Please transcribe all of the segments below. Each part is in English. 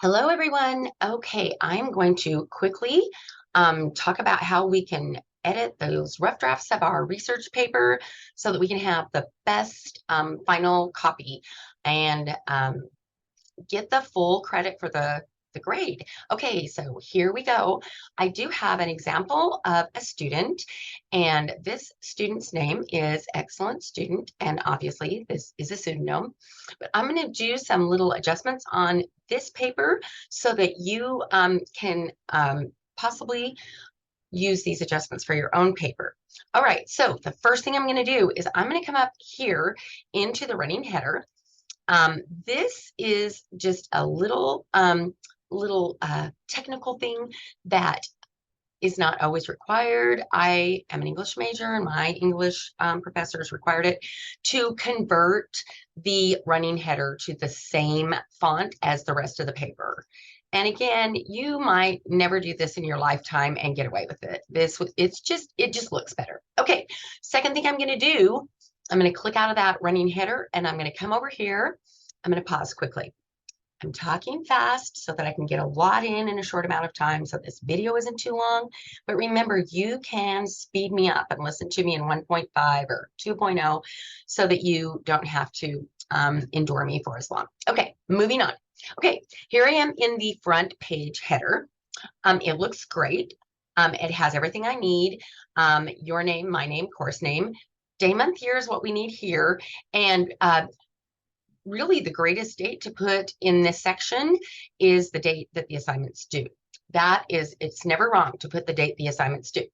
Hello, everyone. Okay, I'm going to quickly talk about how we can edit those rough drafts of our research paper so that we can have the best final copy and get the full credit for the grade. Okay, so here we go. I do have an example of a student, and this student's name is Excellent Student, and obviously this is a pseudonym, but I'm going to do some little adjustments on this paper so that you can possibly use these adjustments for your own paper. All right, so the first thing I'm going to do is I'm going to come up here into the running header. This is just a little technical thing that is not always required. I am an English major, and my English professors required it to convert the running header to the same font as the rest of the paper. And again, you might never do this in your lifetime and get away with it. It just looks better. Okay, second thing I'm going to do, I'm going to click out of that running header, and I'm going to come over here. I'm going to pause quickly. I'm talking fast so that I can get a lot in a short amount of time so this video isn't too long. But remember, you can speed me up and listen to me in 1.5 or 2.0 so that you don't have to endure me for as long. Okay, moving on. Okay, here I am in the front page header. It looks great. It has everything I need. Your name, my name, course name, day, month, year is what we need here. And really the greatest date to put in this section is the date that the assignment's due. It's never wrong to put the date the assignment's due.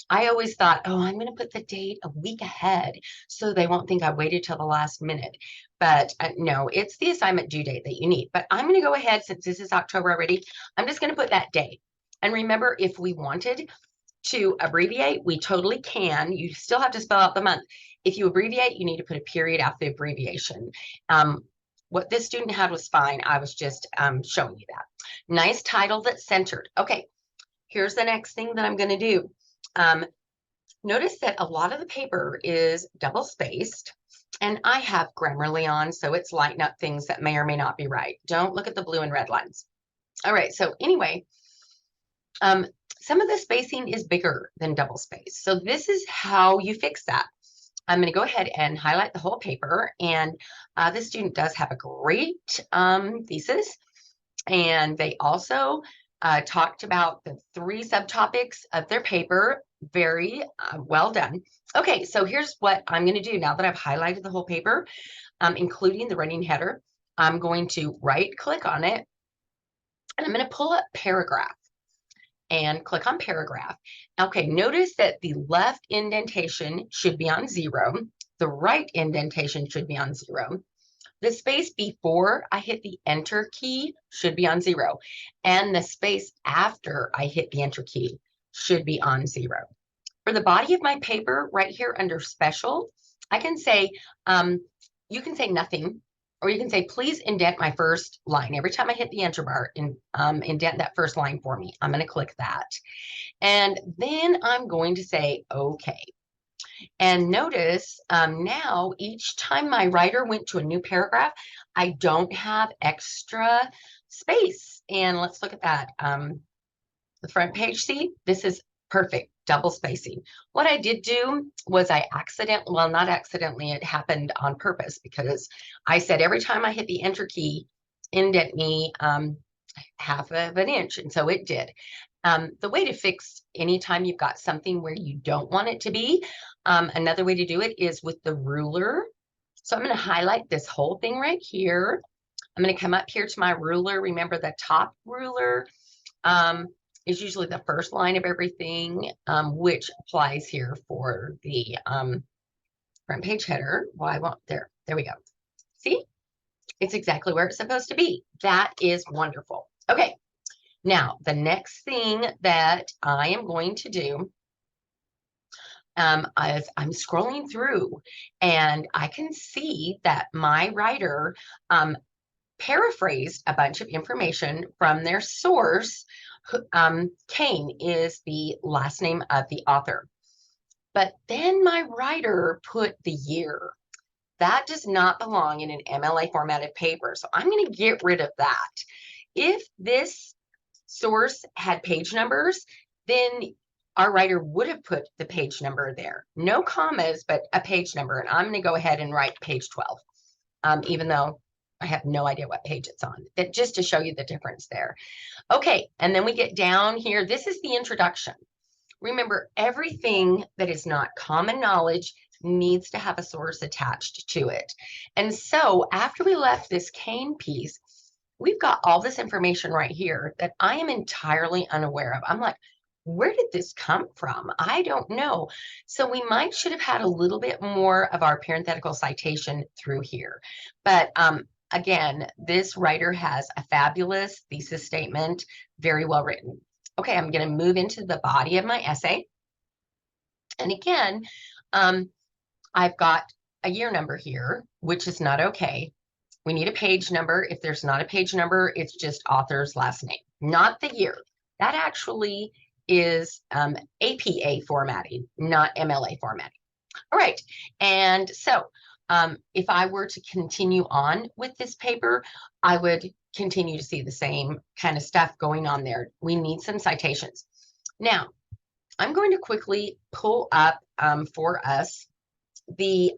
I always thought, oh, I'm going to put the date a week ahead so they won't think I waited till the last minute. But no, it's the assignment due date that you need. But I'm going to go ahead, since this is October already, I'm just going to put that date. And remember, if we wanted to abbreviate, we totally can. You still have to spell out the month. If you abbreviate, you need to put a period after the abbreviation. What this student had was fine. I was just showing you that. Nice title that's centered. Okay, here's the next thing that I'm going to do. Notice that a lot of the paper is double spaced, and I have Grammarly on, so it's lighting up things that may or may not be right. Don't look at the blue and red lines. All right, so anyway, some of the spacing is bigger than double space. So this is how you fix that. I'm going to go ahead and highlight the whole paper. And this student does have a great thesis. And they also talked about the 3 subtopics of their paper. Very well done. Okay, so here's what I'm going to do now that I've highlighted the whole paper, including the running header. I'm going to right click on it, and I'm going to pull up paragraph and click on paragraph. Okay, notice that the left indentation should be on 0. The right indentation should be on 0. The space before I hit the enter key should be on 0. And the space after I hit the enter key should be on 0. For the body of my paper, right here under special, I can say, you can say nothing, or you can say, please indent my first line. Every time I hit the enter bar, indent that first line for me. I'm going to click that. And then I'm going to say, okay. And notice now each time my writer went to a new paragraph, I don't have extra space. And let's look at that. The front page, see, this is perfect, double spacing. What I did do was not accidentally, it happened on purpose, because I said every time I hit the enter key, indent me half of an inch, and so it did. The way to fix anytime you've got something where you don't want it to be, another way to do it is with the ruler. So I'm going to highlight this whole thing right here. I'm going to come up here to my ruler. Remember, the top ruler is usually the first line of everything, which applies here for the front page header. Well, I won't, there we go. See, it's exactly where it's supposed to be. That is wonderful. Okay, now the next thing that I am going to do, as I'm scrolling through, and I can see that my writer paraphrased a bunch of information from their source. Kane is the last name of the author. But then my writer put the year. That does not belong in an MLA formatted paper. So I'm going to get rid of that. if this source had page numbers, then our writer would have put the page number there. No commas, but a page number. And I'm going to go ahead and write page 12, even though I have no idea what page it's on, that just to show you the difference there. Okay, and then we get down here. This is the introduction. Remember, everything that is not common knowledge needs to have a source attached to it. And so after we left this cane piece, we've got all this information right here that I am entirely unaware of. I'm like, where did this come from? I don't know. So we should have had a little bit more of our parenthetical citation through here. But again, this writer has a fabulous thesis statement, very well written. Okay, I'm going to move into the body of my essay. And again, I've got a year number here, which is not okay. We need a page number. If there's not a page number, it's just author's last name, not the year. That actually is APA formatting, not MLA formatting. All right, and so if I were to continue on with this paper, I would continue to see the same kind of stuff going on there. We need some citations. Now, I'm going to quickly pull up for us the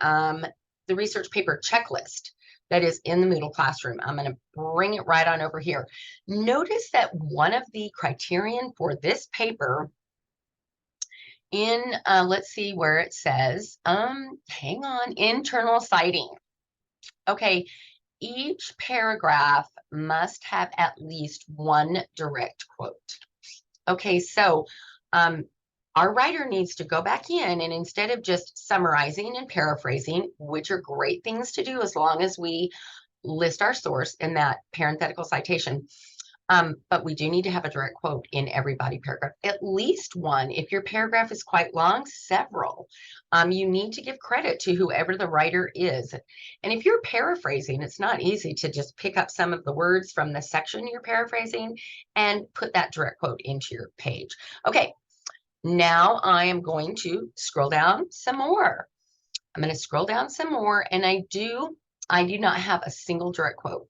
research paper checklist that is in the Moodle classroom. I'm going to bring it right on over here. Notice that one of the criterion for this paper in, let's see where it says, hang on, internal citing. Okay, each paragraph must have at least one direct quote. Okay, so our writer needs to go back in, and instead of just summarizing and paraphrasing, which are great things to do as long as we list our source in that parenthetical citation, but we do need to have a direct quote in every body paragraph, at least one. If your paragraph is quite long, several. You need to give credit to whoever the writer is. And if you're paraphrasing, it's not easy to just pick up some of the words from the section you're paraphrasing and put that direct quote into your page. Okay, now I am going to scroll down some more. I'm going to scroll down some more, and I do not have a single direct quote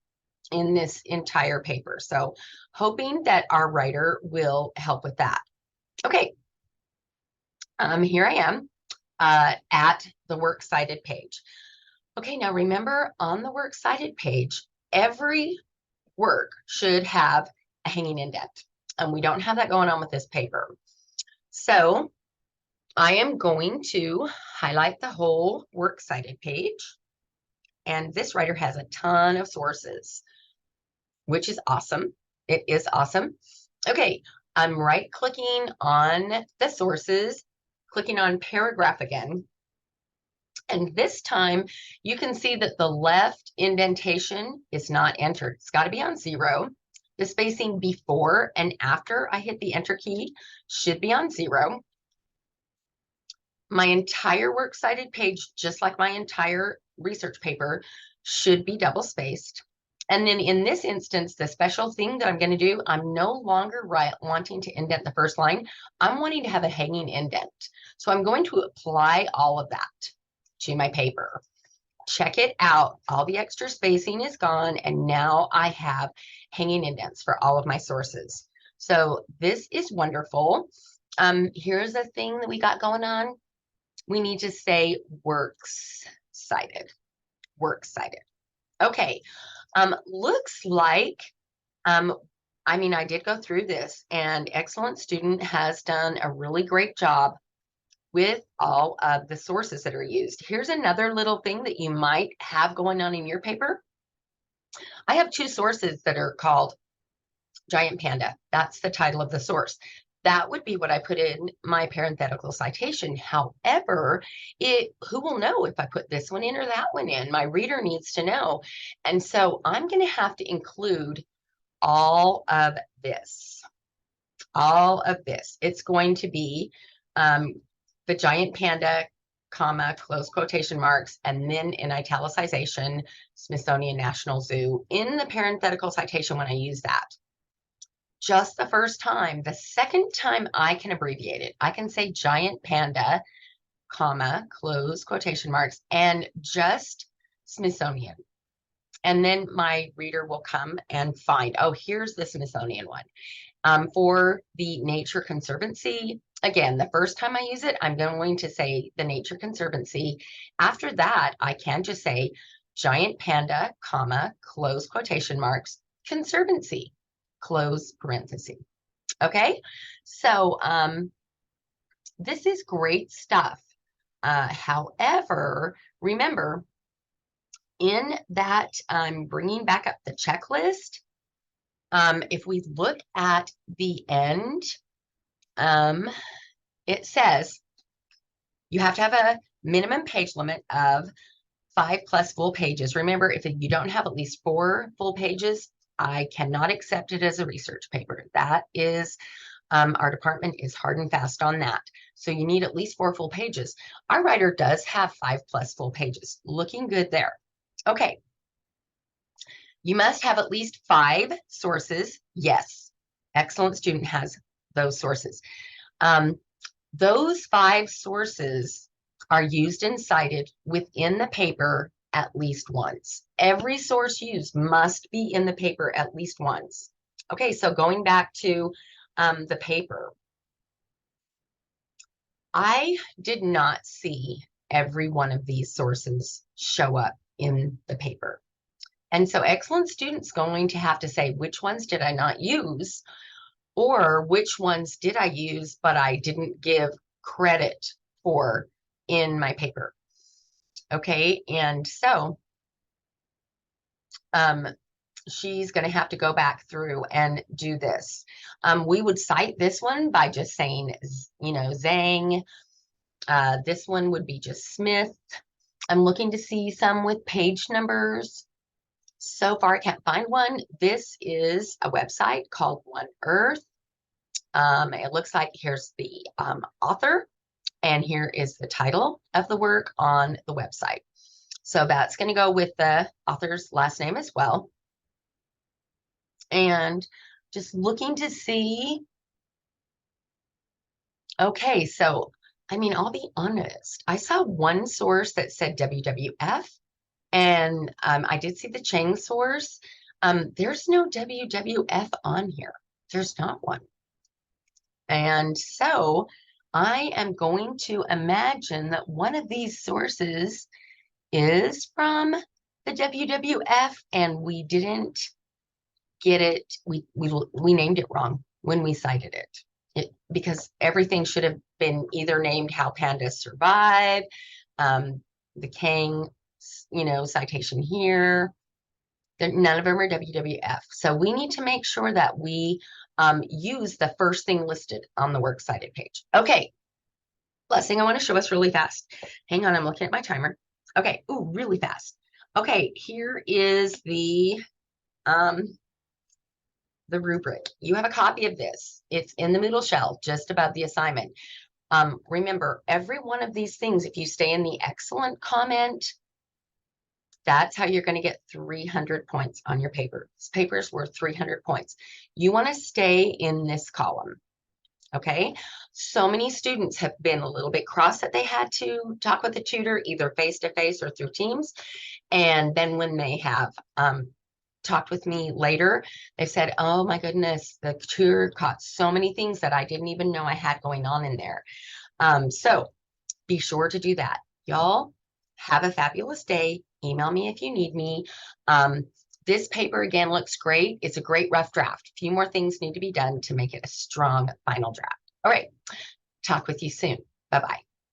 in this entire paper. So hoping that our writer will help with that. Okay, here I am at the works cited page. Okay, now remember, on the works cited page, every work should have a hanging indent, and we don't have that going on with this paper. So I am going to highlight the whole works cited page, and this writer has a ton of sources, which is awesome. It is awesome. Okay, I'm right-clicking on the sources, clicking on paragraph again. And this time you can see that the left indentation is not entered. It's got to be on 0. The spacing before and after I hit the enter key should be on 0. My entire works cited page, just like my entire research paper, should be double spaced. And then in this instance, the special thing that I'm going to do, I'm no longer wanting to indent the first line. I'm wanting to have a hanging indent. So I'm going to apply all of that to my paper. Check it out. All the extra spacing is gone, and now I have hanging indents for all of my sources. So this is wonderful. Here's the thing that we got going on. We need to say works cited. Works cited. Okay. Looks like, I mean, I did go through this, and Excellent Student has done a really great job with all of the sources that are used. Here's another little thing that you might have going on in your paper. I have 2 sources that are called Giant Panda. That's the title of the source. That would be what I put in my parenthetical citation. However, who will know if I put this one in or that one in? My reader needs to know. And so I'm going to have to include all of this. All of this. It's going to be the Giant Panda, comma, close quotation marks, and then in italicization, Smithsonian National Zoo in the parenthetical citation when I use that. Just the first time. The second time I can abbreviate it. I can say Giant Panda, comma, close quotation marks, and just Smithsonian. And then my reader will come and find, oh, here's the Smithsonian one. For the Nature Conservancy, again, the first time I use it, I'm going to say the Nature Conservancy. After that, I can just say giant panda, comma, close quotation marks, conservancy, close parenthesis. Okay, so this is great stuff. However, remember, in that I'm bringing back up the checklist, if we look at the end, it says you have to have a minimum page limit of 5+ full pages. Remember, if you don't have at least 4 full pages, I cannot accept it as a research paper. That is, our department is hard and fast on that. So you need at least 4 full pages. Our writer does have 5+ full pages. Looking good there. Okay. You must have at least 5 sources. Yes. Excellent student has those sources. Those 5 sources are used and cited within the paper at least once. Every source used must be in the paper at least once. Okay, so going back to the paper, I did not see every one of these sources show up in the paper. And so excellent students going to have to say, which ones did I not use? Or which ones did I use, but I didn't give credit for in my paper. Okay, and so she's going to have to go back through and do this. We would cite this one by just saying, you know, Zhang. This one would be just Smith. I'm looking to see some with page numbers. So far, I can't find one. This is a website called One Earth. It looks like here's the author, and here is the title of the work on the website. So that's going to go with the author's last name as well. And just looking to see. Okay, so, I mean, I'll be honest. I saw one source that said WWF, and I did see the Chang source. There's no WWF on here. There's not one. And so I am going to imagine that one of these sources is from the WWF, and we didn't get it. We named it wrong when we cited it. Because everything should have been either named How Pandas Survive, the Kang, you know, citation here. None of them are WWF. So we need to make sure that we use the first thing listed on the works cited page. Okay, last thing I want to show us really fast. Hang on, I'm looking at my timer. Okay, ooh, really fast. Okay, here is the rubric. You have a copy of this. It's in the middle shelf, just above the assignment. Remember, every one of these things, if you stay in the excellent comment, that's how you're going to get 300 points on your paper. This paper is worth 300 points. You want to stay in this column. Okay, so many students have been a little bit cross that they had to talk with the tutor, either face-to-face or through Teams. And then when they have talked with me later, they've said, oh my goodness, the tutor caught so many things that I didn't even know I had going on in there. So be sure to do that. Y'all have a fabulous day. Email me if you need me. This paper, again, looks great. It's a great rough draft. A few more things need to be done to make it a strong final draft. All right. Talk with you soon. Bye-bye.